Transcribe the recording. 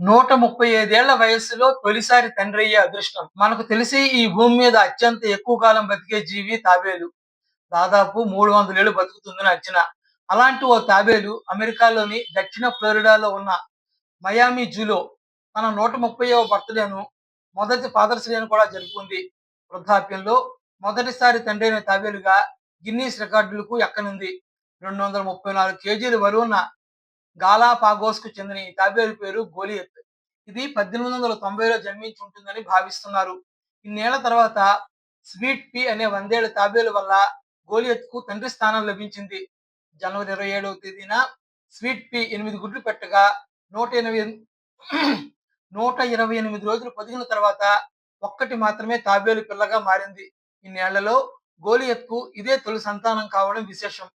135 ఏళ్ల వయస్సులో తొలిసారి తండ్రయ్యే అదృష్టం. మనకు తెలిసి ఈ భూమి మీద అత్యంత ఎక్కువ కాలం బతికే జీవి తాబేలు. దాదాపు 300 ఏళ్లు బతుకుతుందని అంచనా. అలాంటి ఓ తాబేలు అమెరికాలోని దక్షిణ ఫ్లోరిడాలో ఉన్న మయామి జూలో తన 130వ బర్త్‌డేను మొదటి ఫాదర్స్ డేను కూడా జరుపుకుంది. వృద్ధాప్యంలో మొదటిసారి తండ్రైన తాబేలుగా గిన్నీస్ రికార్డులకు ఎక్కనుంది. 234 కేజీల బరువున్న గాలాపాగోస్‌కు చెందిన ఈ తాబేలు పేరు గోలియత్. ఇది 1890లో జన్మించి ఉంటుందని భావిస్తున్నారు. ఇన్నేళ్ల తర్వాత స్వీట్ పీ అనే వందేళ్ల తాబేలు వల్ల గోలియత్‌కు తండ్రి స్థానం లభించింది. జనవరి 27వ తేదీన స్వీట్ పీ 8 గుడ్లు పెట్టగా 128 128 రోజులు పొదిగిన తర్వాత ఒక్కటి మాత్రమే తాబేలు పిల్లగా మారింది. ఇన్నేళ్లలో గోలియత్‌కు ఇదే తొలి సంతానం కావడం విశేషం.